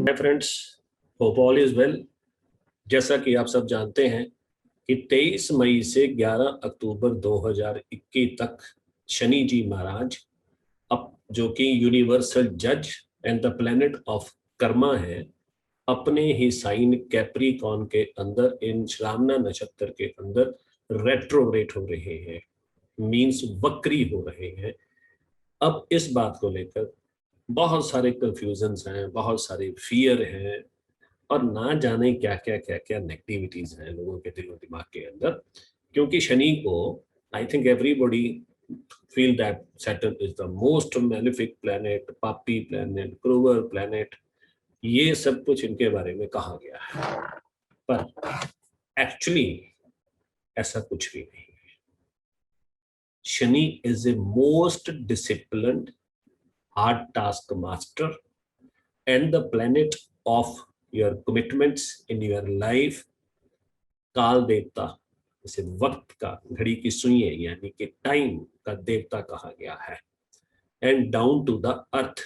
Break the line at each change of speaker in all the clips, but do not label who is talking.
My friends, hope all is well. जैसा कि आप सब जानते हैं कि 23 मई से 11 अक्टूबर 2021 तक शनि जी महाराज, अब जो कि यूनिवर्सल जज and the planet of Karma है, अपने ही साइन कैप्रिकॉर्न के अंदर इन श्रावणा नक्षत्र के अंदर रेट्रोग्रेड हो रहे हैं, मींस वक्री हो रहे हैं। अब इस बात को लेकर बहुत सारे कंफ्यूजन्स हैं, बहुत सारे फियर हैं और ना जाने क्या क्या नेगेटिविटीज हैं लोगों के दिलो दिमाग के अंदर। क्योंकि शनि को I think everybody feel that Saturn is the most malefic planet, पापी प्लैनेट, क्रूअल प्लैनेट, ये सब कुछ इनके बारे में कहा गया है। पर एक्चुअली ऐसा कुछ भी नहीं है। Shani is a most disciplined hard task master and the planet of your commitments in your life। काल देवता, जैसे वक्त का, घड़ी की सुइयां यानी कि टाइम का देवता कहा गया है। And down to the earth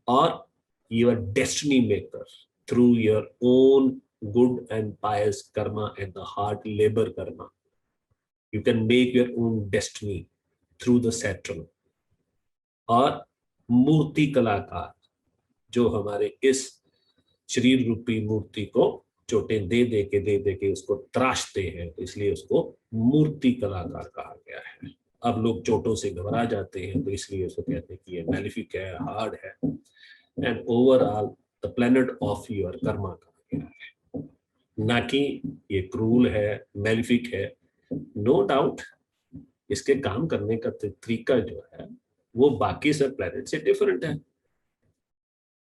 और your destiny maker through your own good and pious karma and the hard labour karma. You can make your own destiny through the Saturn. और मूर्ति कलाकार जो हमारे इस शरीर रूपी मूर्ति को चोटें दे दे के उसको तराशते हैं, तो इसलिए उसको मूर्ति कलाकार कहा गया है। अब लोग चोटों से घबरा जाते हैं, तो इसलिए उसको कहते हैं कि ये मैलिफिक है, हार्ड है। And overall the planet of your Karma कहा गया है, ना कि ये क्रूल है, मैलिफिक है। नो डाउट इसके काम करने का तरीका जो है वो बाकी सब प्लेनेट से डिफरेंट है।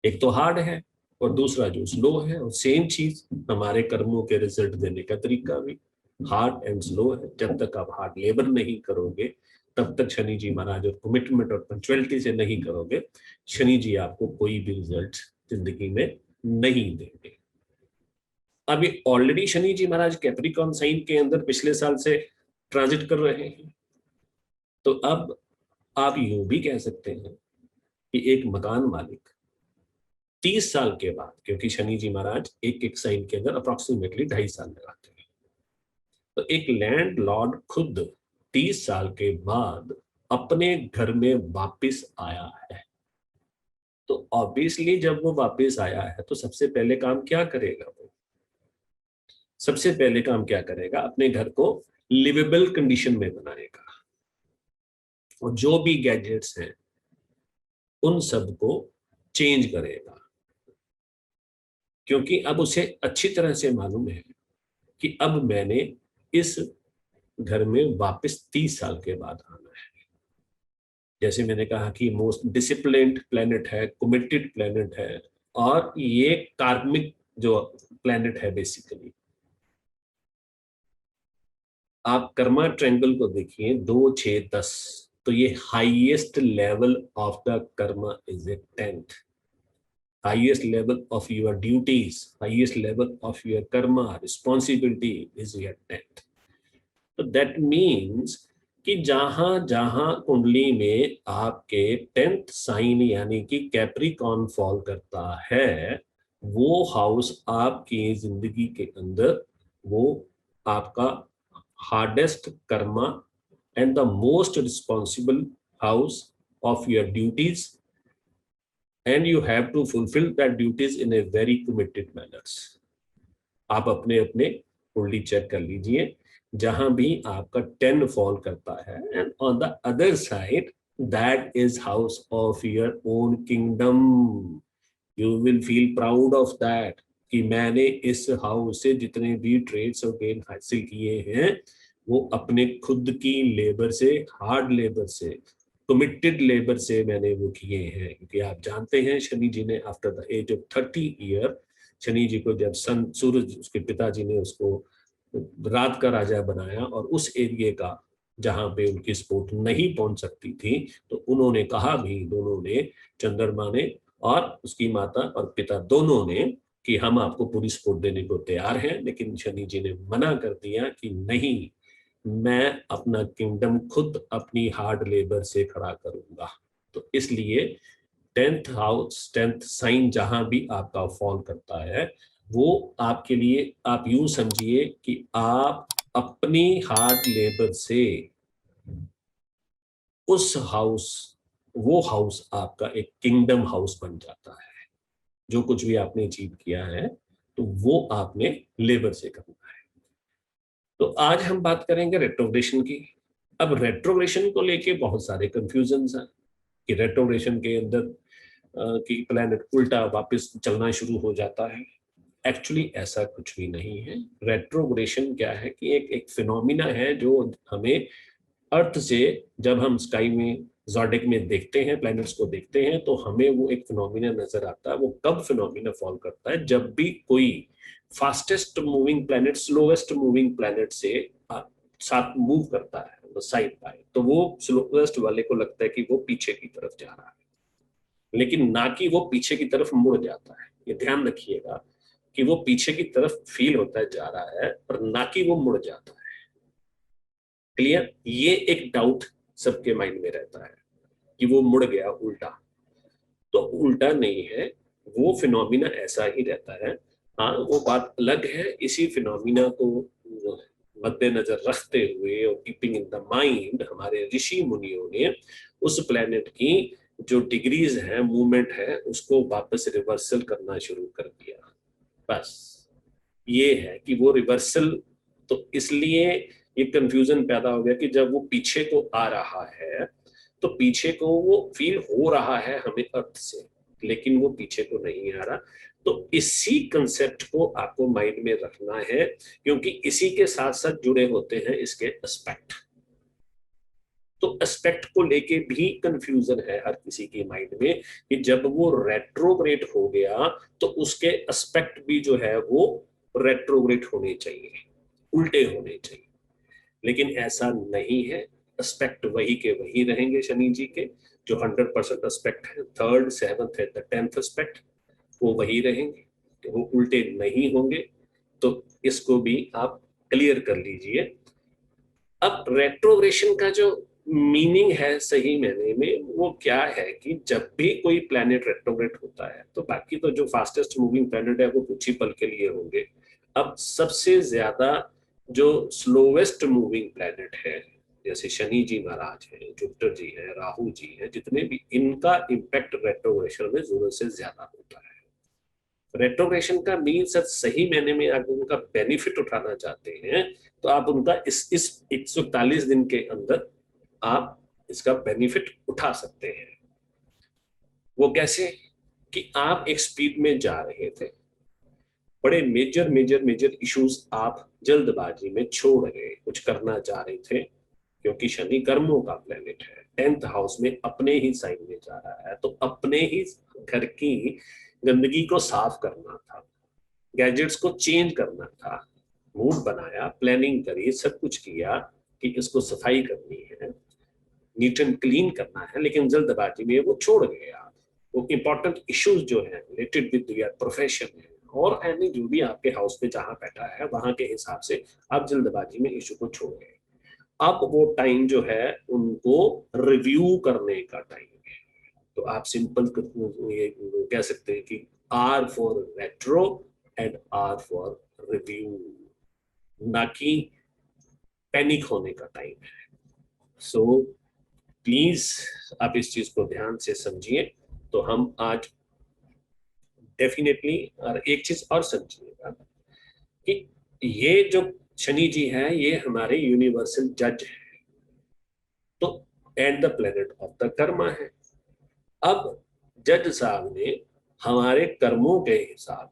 एक तो हार्ड है और दूसरा जो स्लो है। और सेम चीज हमारे कर्मों के रिजल्ट देने का तरीका भी हार्ड एंड स्लो है। जब तक आप हार्ड लेबर नहीं करोगे तब तक शनि जी महाराज, और कमिटमेंट और पंक्चुअलिटी से नहीं करोगे, शनि जी आपको कोई भी रिजल्ट जिंदगी में नहीं देंगे। अभी ऑलरेडी शनि जी महाराज कैप्रिकॉर्न साइन के अंदर पिछले साल से ट्रांजिट कर रहे हैं। तो अब आप यूं भी कह सकते हैं कि एक मकान मालिक 30 साल के बाद, क्योंकि शनि जी महाराज एक एक साइन के अंदर अप्रोक्सीमेटली 2.5 साल लगाते हैं, तो एक लैंड लॉर्ड खुद 30 साल के बाद अपने घर में वापस आया है। तो ऑब्वियसली जब वो वापस आया है तो सबसे पहले काम क्या करेगा वो? सबसे पहले काम क्या करेगा? अपने घर को लिवेबल कंडीशन में बनाएगा, और जो भी गैजेट्स हैं उन सबको चेंज करेगा। क्योंकि अब उसे अच्छी तरह से मालूम है कि अब मैंने इस घर में वापस 30 साल के बाद आना है। जैसे मैंने कहा कि मोस्ट डिसिप्लिन्ड प्लेनेट है, कमिटेड प्लेनेट है, और ये कार्मिक जो प्लेनेट है बेसिकली। आप कर्मा ट्रायंगल को देखिए, 2, 6, 10, तो ये highest level of the Karma is a 10th। highest level of your duties, highest level of your karma, responsibility is your 10th। तो that means कि जहां जहां कुंडली में आपके 10th साइन यानी कि कैप्रिकॉर्न फॉल करता है, वो हाउस आपकी जिंदगी के अंदर वो आपका hardest Karma and the most responsible house of your duties, and you have to fulfill that duties in a very committed manners। आप अपने अपने कुंडली चेक कर लीजिए, जहां भी आपका 10 फॉल करता है, and on the other side that is house of your own kingdom. You will feel proud of that कि मैंने इस हाउस से जितने भी ट्रेड्स और गेन हासिल किए हैं वो अपने खुद की लेबर से, हार्ड लेबर से, कमिटेड लेबर से मैंने वो किए हैं। क्योंकि आप जानते हैं शनि जी ने after the age of 30 year, Shani ji को जब सन सूरज, उसके पिताजी ने उसको रात का राजा बनाया, और उस एरिया का जहां पे उनकी सपोर्ट नहीं पहुंच सकती थी, तो उन्होंने कहा भी, दोनों ने, चंद्रमा ने और उसकी माता और पिता दोनों ने, कि हम आपको पूरी सपोर्ट देने को तैयार हैं। लेकिन शनि जी ने मना कर दिया कि नहीं, मैं अपना किंगडम खुद अपनी हार्ड लेबर से खड़ा करूंगा। तो इसलिए 10th हाउस 10th साइन जहां भी आपका फॉल करता है, वो आपके लिए आप यूं समझिए कि आप अपनी हार्ड लेबर से उस हाउस, वो हाउस आपका एक किंगडम हाउस बन जाता है। जो कुछ भी आपने अचीव किया है तो वो आपने लेबर से करना है। तो आज हम बात करेंगे रेट्रोग्रेशन की। अब रेट्रोग्रेशन को लेके बहुत सारे कंफ्यूजन हैं कि रेट्रोग्रेशन के अंदर कि प्लैनेट उल्टा वापस चलना शुरू हो जाता है। एक्चुअली ऐसा कुछ भी नहीं है। रेट्रोग्रेशन क्या है कि एक एक फिनोमिना है जो हमें अर्थ से, जब हम स्काई में ज़ोडिक में देखते हैं, प्लैनेट्स को देखते हैं, तो हमें वो एक फिनोमिना नजर आता है। वो कब फिनोमिना फॉल करता है? जब भी कोई fastest moving planet slowest moving planet से साथ मूव करता है साइड बाय, तो वो स्लोएस्ट वाले को लगता है कि वो पीछे की तरफ जा रहा है, लेकिन ना कि वो पीछे की तरफ मुड़ जाता है। ये ध्यान रखिएगा कि वो पीछे की तरफ फील होता है जा रहा है, पर ना कि वो मुड़ जाता है। क्लियर? ये एक डाउट सबके माइंड में रहता है कि वो मुड़ गया उल्टा। तो उल्टा नहीं है, वो फिनोमिना ऐसा ही रहता है। हाँ, वो बात अलग है। इसी फिनोमिना को मद्देनजर रखते हुए और कीपिंग इन द माइंड, हमारे ऋषि मुनियों ने उस प्लेनेट की जो डिग्रीज है, मूवमेंट है, उसको वापस रिवर्सल करना शुरू कर दिया। बस ये है कि वो रिवर्सल, तो इसलिए ये कंफ्यूजन पैदा हो गया कि जब वो पीछे को आ रहा है तो पीछे को वो फील हो रहा है हमें अर्थ से, लेकिन वो पीछे को नहीं आ रहा। तो इसी कंसेप्ट को आपको माइंड में रखना है, क्योंकि इसी के साथ साथ जुड़े होते हैं इसके एस्पेक्ट। तो एस्पेक्ट को लेके भी कंफ्यूजन है हर किसी के माइंड में कि जब वो रेट्रोग्रेड हो गया तो उसके एस्पेक्ट भी जो है वो रेट्रोग्रेड होने चाहिए, उल्टे होने चाहिए। लेकिन ऐसा नहीं है। एस्पेक्ट वही के वही रहेंगे शनि जी के, जो 100% एस्पेक्ट है, थर्ड, सेवंथ है, 10th एस्पेक्ट, वो वही रहेंगे, तो वो उल्टे नहीं होंगे। तो इसको भी आप क्लियर कर लीजिए। अब रेट्रोग्रेशन का जो मीनिंग है सही मायने में वो क्या है कि जब भी कोई प्लैनेट रेट्रोग्रेड होता है, तो बाकी तो जो फास्टेस्ट मूविंग प्लैनेट है वो कुछ ही पल के लिए होंगे। अब सबसे ज्यादा जो स्लोवेस्ट मूविंग प्लैनेट है, जैसे शनि जी महाराज हैं, जुपिटर जी हैं, राहु जी हैं, जितने भी, इनका इम्पैक्ट रेट्रोग्रेशन में जरूरत से ज्यादा होता है। रेट्रोग्रेशन का मीन सही मायने में अगर उनका बेनिफिट उठाना चाहते हैं तो आप उनका इस 141 दिन के अंदर आप इसका बेनिफिट उठा सकते हैं। वो कैसे? कि आप एक स्पीड में जा रहे थे, बड़े मेजर मेजर मेजर इश्यूज आप जल्दबाजी में छोड़ गए, कुछ करना चाह रहे थे, क्योंकि शनि कर्मों का प्लेनेट है, 10th हाउस में अपने ही साइन में जा रहा है, तो अपने ही घर की गंदगी को साफ करना था, गैजेट्स को चेंज करना था, मूड बनाया, प्लानिंग करी, सब कुछ किया कि इसको सफाई करनी है, नीट एंड क्लीन करना है, लेकिन जल्दबाजी में वो छोड़ गए आप। वो इंपॉर्टेंट इश्यूज जो है रिलेटेड विद योर प्रोफेशन है और यानी जो भी आपके हाउस में जहां बैठा है वहां के हिसाब से आप जल्दबाजी में इशू को छोड़ गए। अब वो टाइम जो है उनको रिव्यू करने का टाइम है। तो आप सिंपल ये कह सकते हैं कि R for retro and R for review, ना कि पैनिक होने का टाइम है। सो प्लीज आप इस चीज को ध्यान से समझिए। तो हम आज डेफिनेटली, और एक चीज और समझिएगा कि ये जो शनि जी हैं ये हमारे यूनिवर्सल जज है, तो and the planet of the Karma है। अब जज साहब ने हमारे कर्मों के हिसाब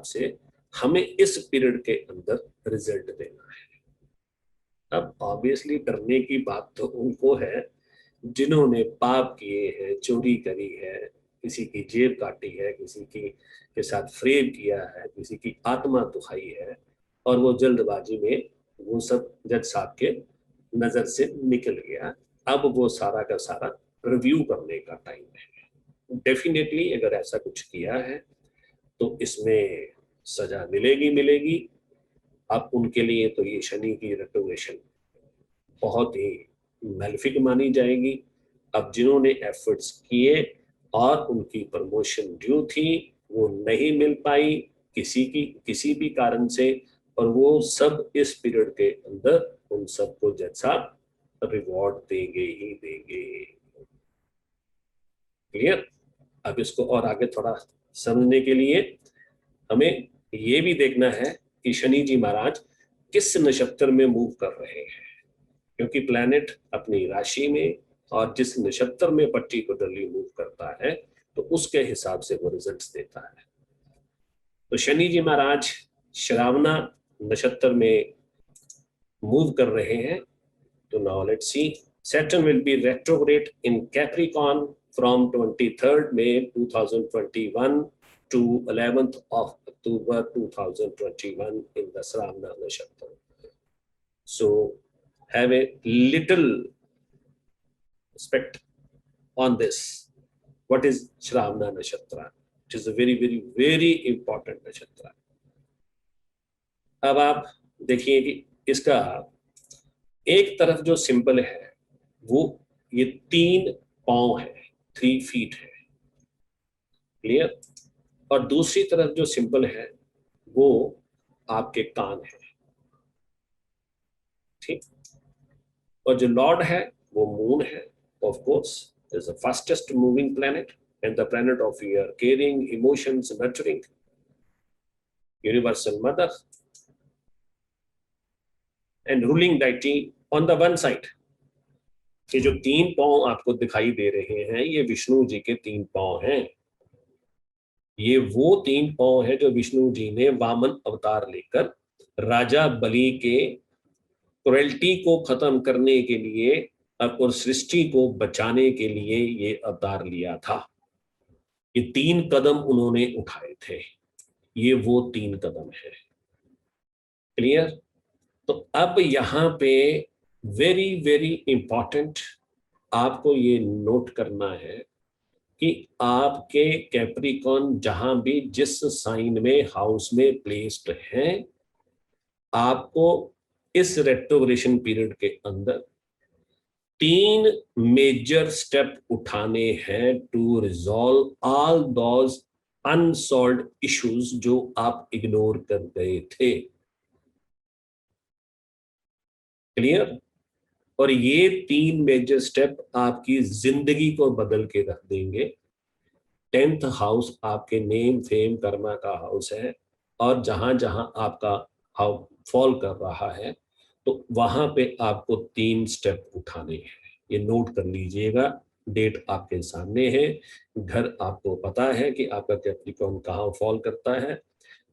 से हमें इस पीरियड के अंदर रिजल्ट देना है। अब ऑब्वियसली डरने की बात तो उनको है जिन्होंने पाप किए हैं, चोरी करी है, किसी की जेब काटी है, किसी की के साथ फ्रेब किया है, किसी की आत्मा दुखाई है, और वो जल्दबाजी में वो सब जज साहब के नजर से निकल गया। अब वो सारा का सारा रिव्यू करने का टाइम है। डेफिनेटली अगर ऐसा कुछ किया है तो इसमें सजा मिलेगी मिलेगी। अब उनके लिए तो ये शनि की रेट्रोग्रेशन बहुत ही मैलेफिक मानी जाएगी। अब जिन्होंने एफर्ट्स किए और उनकी प्रमोशन ड्यू थी, वो नहीं मिल पाई किसी भी कारण से, और वो सब इस पीरियड के अंदर उन सबको जैसा रिवॉर्ड देंगे ही देंगे। क्लियर? अब इसको और आगे थोड़ा समझने के लिए हमें ये भी देखना है कि शनि जी महाराज किस नक्षत्र में मूव कर रहे हैं, क्योंकि प्लैनेट अपनी राशि में और जिस नक्षत्र में पर्टिकुलरली मूव करता है तो उसके हिसाब से वो रिजल्ट्स देता है। तो शनि जी महाराज श्रावणा नक्षत्र में मूव कर रहे हैं। तो now let's see, Saturn will be retrograde in Capricorn from 23rd May 2021 to 11th of October 2021 in the Shravana Nakshatra. So have a little respect on this. What is Shravana Nakshatra? It is a very, very, very important Nakshatra. अब आप देखिए कि इसका एक तरफ जो symbol है वो ये 3 पांव है, 3 फीट है। क्लियर? और दूसरी तरफ जो सिंबल है वो आपके कान है। ठीक? और जो लॉर्ड है वो मून है। Of course is the fastest moving planet and the planet of your caring, emotions, nurturing, universal mother and ruling deity on the one side. ये जो 3 पांव आपको दिखाई दे रहे हैं ये विष्णु जी के 3 पांव हैं। ये वो 3 पांव है जो विष्णु जी ने वामन अवतार लेकर राजा बलि के क्रुएल्टी को खत्म करने के लिए और सृष्टि को बचाने के लिए ये अवतार लिया था। ये 3 कदम उन्होंने उठाए थे, ये वो 3 कदम है। क्लियर? तो अब यहाँ पे वेरी वेरी इंपॉर्टेंट आपको ये नोट करना है कि आपके कैप्रिकॉर्न जहां भी जिस साइन में हाउस में प्लेस्ड हैं, आपको इस रेट्रोग्रेशन पीरियड के अंदर 3 मेजर स्टेप उठाने हैं to resolve all those unsolved issues जो आप इग्नोर कर गए थे। क्लियर? और ये 3 मेजर स्टेप आपकी जिंदगी को बदल के रख देंगे। 10th हाउस आपके नेम, फेम, कर्मा का हाउस है, और जहां जहां आपका हाउस फॉल कर रहा है तो वहां पे आपको 3 स्टेप उठाने हैं। ये नोट कर लीजिएगा, डेट आपके सामने है, घर आपको पता है कि आपका कैप्रिकॉर्न कहाँ फॉल करता है।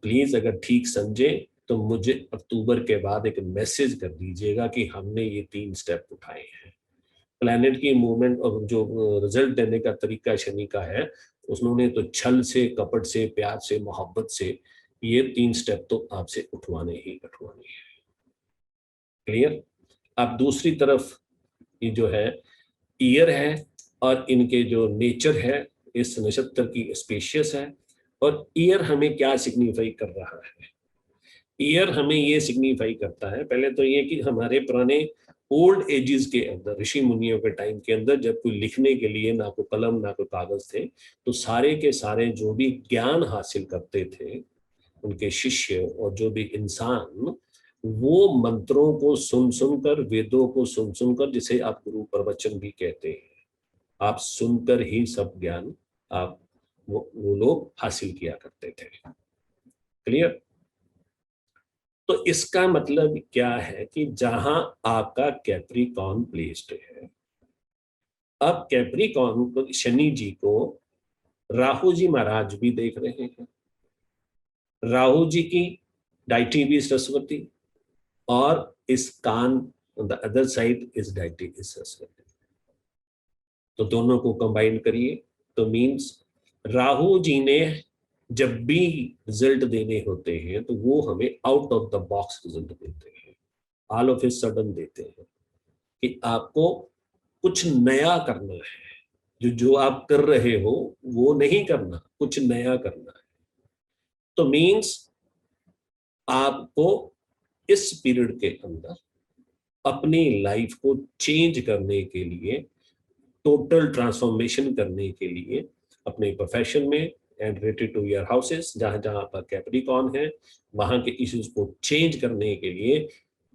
प्लीज अगर ठीक समझे तो मुझे अक्टूबर के बाद एक मैसेज कर दीजिएगा कि हमने ये 3 स्टेप उठाए हैं। प्लैनेट की मूवमेंट और जो रिजल्ट देने का तरीका शनि का है, उन्होंने तो छल से, कपट से, प्यार से, मोहब्बत से ये 3 स्टेप तो आपसे उठवाने ही उठवाने हैं। क्लियर? अब दूसरी तरफ ये जो है ईयर है और इनके जो नेचर है इस नक्षत्र की स्पेशियस है। और ईयर हमें क्या सिग्निफाई कर रहा है? ईयर हमें ये सिग्निफाई करता है, पहले तो ये कि हमारे पुराने ओल्ड एजेस के अंदर, ऋषि मुनियों के टाइम के अंदर, जब कोई लिखने के लिए ना कोई कलम ना कोई कागज थे, तो सारे के सारे जो भी ज्ञान हासिल करते थे उनके शिष्य और जो भी इंसान, वो मंत्रों को सुन सुनकर, वेदों को सुन सुनकर, जिसे आप गुरु प्रवचन भी कहते हैं, आप सुनकर ही सब ज्ञान आप वो लोग हासिल किया करते थे। क्लियर? तो इसका मतलब क्या है कि जहां आपका कैप्रिकॉर्न प्लेस्ड है, अब कैप्रिकॉर्न को शनि जी को राहु जी महाराज भी देख रहे हैं। राहु जी की डाइटी भी सरस्वती, और इस कान on the other side is deity is Saraswati. तो दोनों को कंबाइन करिए तो मींस राहु जी ने जब भी रिजल्ट देने होते हैं तो वो हमें out of the box result देते हैं, ऑल ऑफ ए सडन देते हैं कि आपको कुछ नया करना है, जो आप कर रहे हो वो नहीं करना, कुछ नया करना है। तो मींस आपको इस पीरियड के अंदर अपनी लाइफ को चेंज करने के लिए टोटल ट्रांसफॉर्मेशन करने के लिए अपने प्रोफेशन में and related to your houses, जहां जहां आपका कैप्रिकॉर्न है, वहां के इश्यूज को चेंज करने के लिए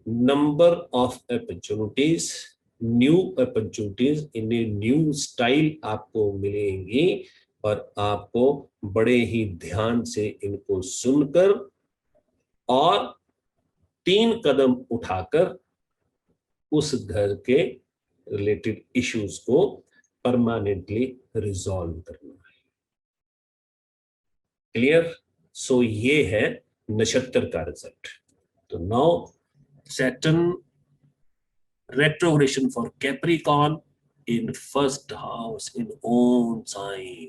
number of opportunities, new opportunities in a new style आपको मिलेंगी, और आपको बड़े ही ध्यान से इनको सुनकर और 3 कदम उठाकर उस घर के रिलेटेड इश्यूज को परमानेंटली रिजॉल्व करना है। क्लियर? सो ये है नक्षत्र का रिजल्ट। तो now Saturn retrogression for Capricorn in first house in own sign.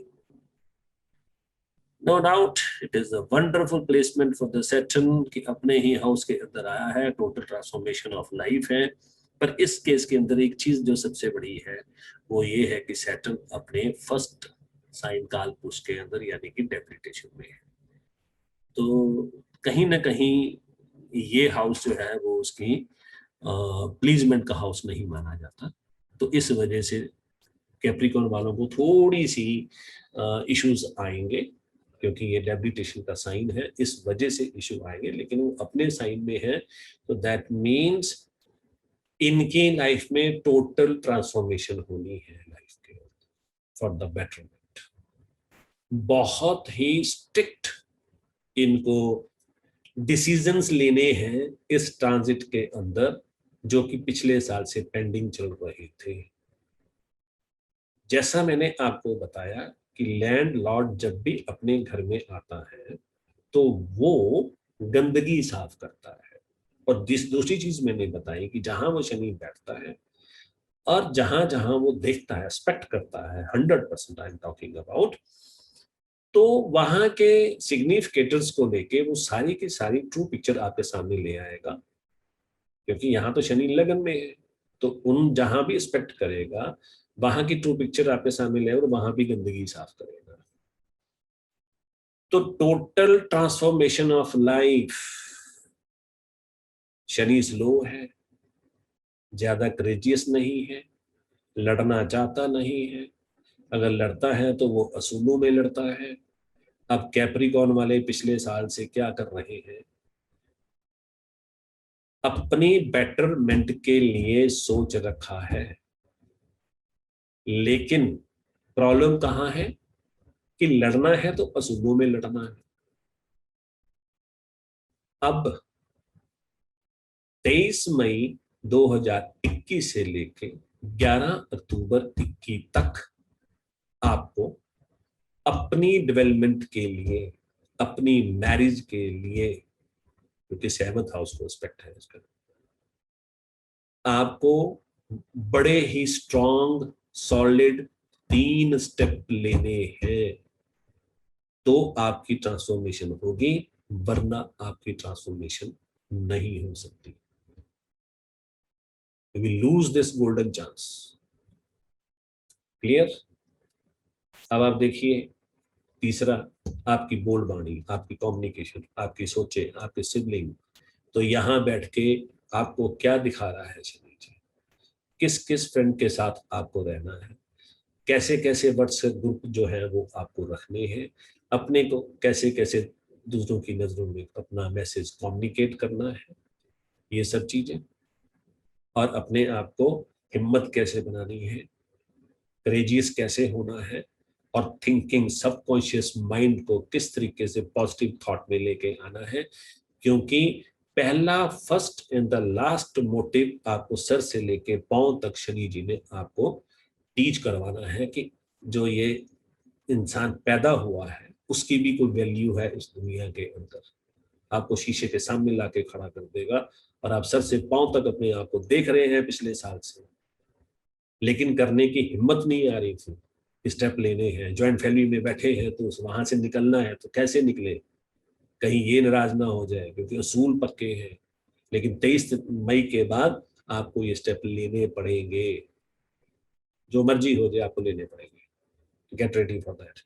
No doubt it is a wonderful placement for the Saturn कि अपने ही हाउस के अंदर आया है, टोटल ट्रांसफॉर्मेशन ऑफ लाइफ है। पर इस केस के अंदर एक चीज जो सबसे बड़ी है वो ये है कि सैटर्न अपने फर्स्ट साइन कालपुरुष के अंदर यानी कि डेबिलिटेशन में है। तो कहीं ना कहीं ये हाउस जो है वो उसकी प्लीजमेंट का हाउस नहीं माना जाता। तो इस वजह से कैप्रिकॉर्न वालों को थोड़ी सी इश्यूज आएंगे, क्योंकि ये डेबिलिटेशन का साइन है, इस वजह से इश्यू आएंगे। लेकिन वो अपने साइन में है, तो दैट मीन्स इनकी लाइफ में टोटल ट्रांसफॉर्मेशन होनी है लाइफ के फॉर द बेटरमेंट। बहुत ही स्ट्रिक्ट इनको डिसीजंस लेने हैं इस ट्रांजिट के अंदर, जो कि पिछले साल से पेंडिंग चल रहे थे। जैसा मैंने आपको बताया कि लैंड लॉर्ड जब भी अपने घर में आता है तो वो गंदगी साफ करता है। और दूसरी चीज मैंने बताई कि जहां वो शनि बैठता है और जहां जहां वो देखता है, एक्सपेक्ट करता है, 100% आई एम टॉकिंग अबाउट, तो वहां के सिग्निफिकेटर्स को लेके वो सारी की सारी ट्रू पिक्चर आपके सामने ले आएगा। क्योंकि यहाँ तो शनि लगन में है, तो उन जहां भी एक्सपेक्ट करेगा वहां की ट्रू पिक्चर आपके सामने ले और वहां भी गंदगी साफ करेगा। तो total transformation of life, Shani slow है, ज्यादा करेजियस नहीं है, लड़ना चाहता नहीं है, अगर लड़ता है तो वो असूलों में लड़ता है। अब कैप्रिकॉर्न वाले पिछले साल से क्या कर रहे हैं, अपनी बेटरमेंट के लिए सोच रखा है। लेकिन प्रॉब्लम कहां है कि लड़ना है तो असूलों में लड़ना है। अब 23 मई 2021 से लेके 11 अक्टूबर 21 तक आपको अपनी डेवलपमेंट के लिए, अपनी मैरिज के लिए, क्योंकि 7th हाउस को एस्पेक्ट है इसका, आपको बड़े ही स्ट्रॉन्ग सॉलिड 3 स्टेप लेने हैं तो आपकी ट्रांसफॉर्मेशन होगी, वरना आपकी ट्रांसफॉर्मेशन नहीं हो सकती। We lose this golden chance. Clear? अब आप देखिए तीसरा, आपकी बोलबानी, आपकी कम्युनिकेशन, आपकी सोचे, आपके सिबलिंग। तो यहां बैठ के आपको क्या दिखा रहा है शनि जी, किस किस फ्रेंड के साथ आपको रहना है, कैसे कैसे व्हाट्सएप ग्रुप जो है वो आपको रखने हैं, अपने को कैसे कैसे दूसरों की नजरों में अपना मैसेज कम्युनिकेट करना है, ये सब चीजें। और अपने आप को हिम्मत कैसे बनानी है, करेजियस कैसे होना है, और थिंकिंग सबकॉन्शियस माइंड को किस तरीके से पॉजिटिव थॉट में लेके आना है। क्योंकि पहला, first and the last motive आपको सर से लेके पांव तक शनि जी ने आपको टीच करवाना है कि जो ये इंसान पैदा हुआ है उसकी भी कोई वैल्यू है इस दुनिया के अंदर। आपको शीशे के सामने लाके खड़ा कर देगा और आप सर से पांव तक अपने आप को देख रहे हैं पिछले साल से, लेकिन करने की हिम्मत नहीं आ रही थी। स्टेप लेने हैं, ज्वाइंट फैमिली में बैठे हैं तो वहां से निकलना है, तो कैसे निकले, कहीं ये नाराज ना हो जाए, क्योंकि असूल पक्के हैं। लेकिन 23 मई के बाद आपको ये स्टेप लेने पड़ेंगे, जो मर्जी हो जाए आपको लेने पड़ेंगे। Get ready for that.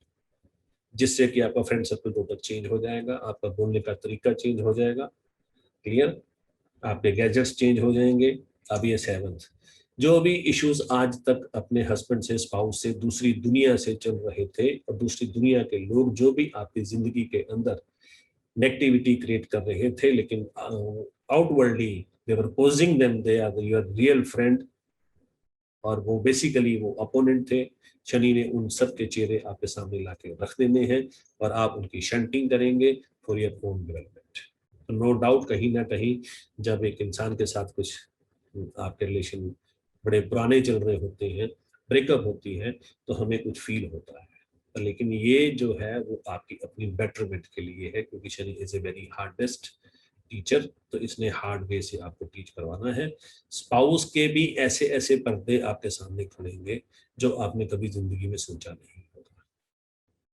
जिससे कि आपका फ्रेंड सर्कल टोटल चेंज हो जाएगा, आपका बोलने का तरीका चेंज हो जाएगा। क्लियर? आपके गैजेट्स चेंज हो जाएंगे। अब ये 7th, जो भी इश्यूज आज तक अपने हस्बैंड से, स्पाउस से, दूसरी दुनिया से चल रहे थे, और दूसरी दुनिया के लोग जो भी आपकी जिंदगी के अंदर नेगेटिविटी क्रिएट कर रहे थे, लेकिन outwardly they were posing them they are your real friend, और वो बेसिकली वो अपोनेंट थे। शनि ने उन सब के चेहरे आपके सामने लाके रख देने हैं, और आप उनकी शंटिंग करेंगे फॉर योर ओन डेवलपमेंट। तो नो डाउट कहीं ना कहीं जब एक इंसान के साथ कुछ आपके रिलेशन बड़े पुराने चल रहे होते हैं, ब्रेकअप होती है, तो हमें कुछ फील होता है, लेकिन ये जो है वो आपकी अपनी बेटरमेंट के लिए है, क्योंकि Shani is a very hardest teacher, तो इसने हार्ड वे से आपको टीच करवाना है। स्पाउस के भी ऐसे ऐसे पर्दे आपके सामने खुलेंगे जो आपने कभी जिंदगी में सोचा नहीं होगा,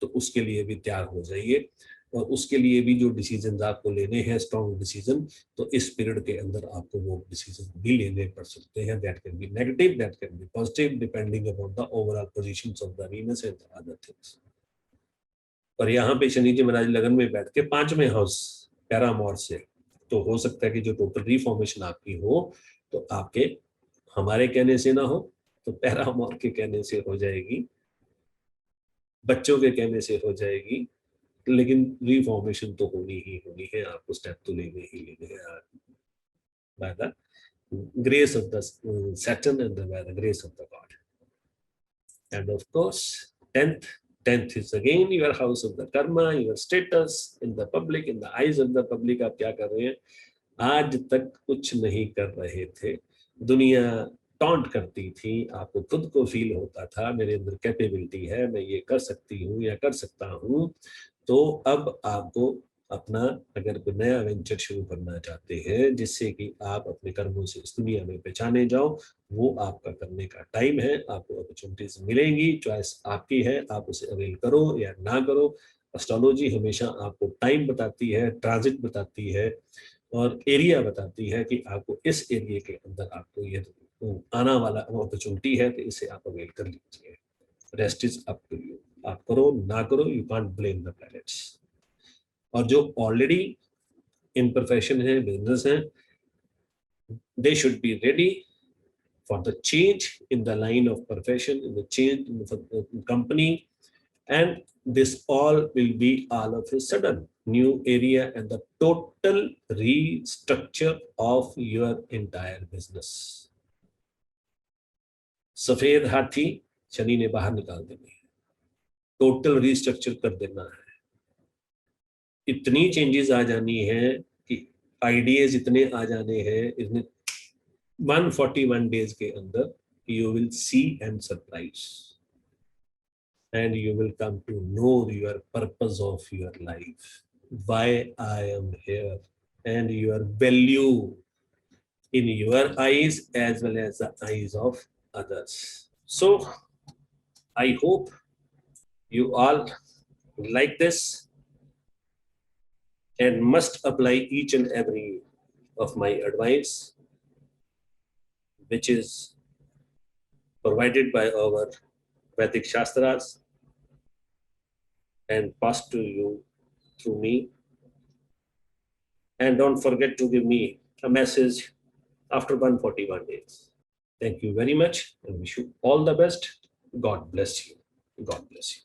तो उसके लिए भी तैयार हो जाइए, और उसके लिए भी जो डिसीजन आपको लेने हैं, स्ट्रॉन्ग डिसीजन, तो इस पीरियड के अंदर आपको वो डिसीजन भी लेने पड़ सकते हैं। That can be negative, that can be positive, depending upon the overall positions of the Venus and other things. और यहाँ पे शनि जी महाराज लगन में बैठ के 5वें हाउस पैरामोर से, तो हो सकता है कि जो टोटल रिफॉर्मेशन आपकी हो, तो आपके हमारे कहने से ना हो, तो पैरामोर के कहने से हो जाएगी, बच्चों के कहने से हो जाएगी, लेकिन रिफॉर्मेशन तो होनी ही होनी है, आपको स्टेप तो लेने ही लेने हैं by the grace of the Saturn and by the grace of the God. And of course 10th is again your house of the karma, your status in the public, in the eyes of the public। आप क्या कर रहे हैं? आज तक कुछ नहीं कर रहे थे, दुनिया टॉन्ट करती थी, आपको खुद को फील होता था मेरे अंदर कैपेबिलिटी है, मैं ये कर सकती हूँ या कर सकता हूँ, तो अब आपको अपना अगर कोई नया वेंचर शुरू करना चाहते हैं जिससे कि आप अपने कर्मों से इस दुनिया में पहचाने जाओ, वो आपका करने का टाइम है। आपको अपॉर्चुनिटीज मिलेंगी, चॉइस आपकी है, आप उसे अवेल करो या ना करो। एस्ट्रोलॉजी हमेशा आपको टाइम बताती है, ट्रांजिट बताती है, और एरिया बताती है कि आपको इस एरिया के अंदर आपको ये आना वाला अपॉर्चुनिटी है, तो इसे आप अवेल कर लीजिए। Rest is up to you, आप करो ना करो, you can't blame the planets. और जो ऑलरेडी इन प्रोफेशन है, बिजनेस है, they should be ready for the change in the line of profession, in the change in the company, and this all will be all of a sudden new area and the total restructure of your entire business। सफेद हाथी शनि ने बाहर निकाल देनी है, total restructure कर देना है, इतनी चेंजेस आ जानी है कि आइडियाज इतने आ जाने हैं, इतने 141 days के अंदर you will see and surprise, and you will come to know your purpose of your life, why I am here, and your value in your eyes as well as the eyes of others। So I hope you all like this and must apply each and every of my advice, which is provided by our Vedic Shastras and passed to you through me. And don't forget to give me a message after 141 days. Thank you very much and wish you all the best. God bless you. God bless you.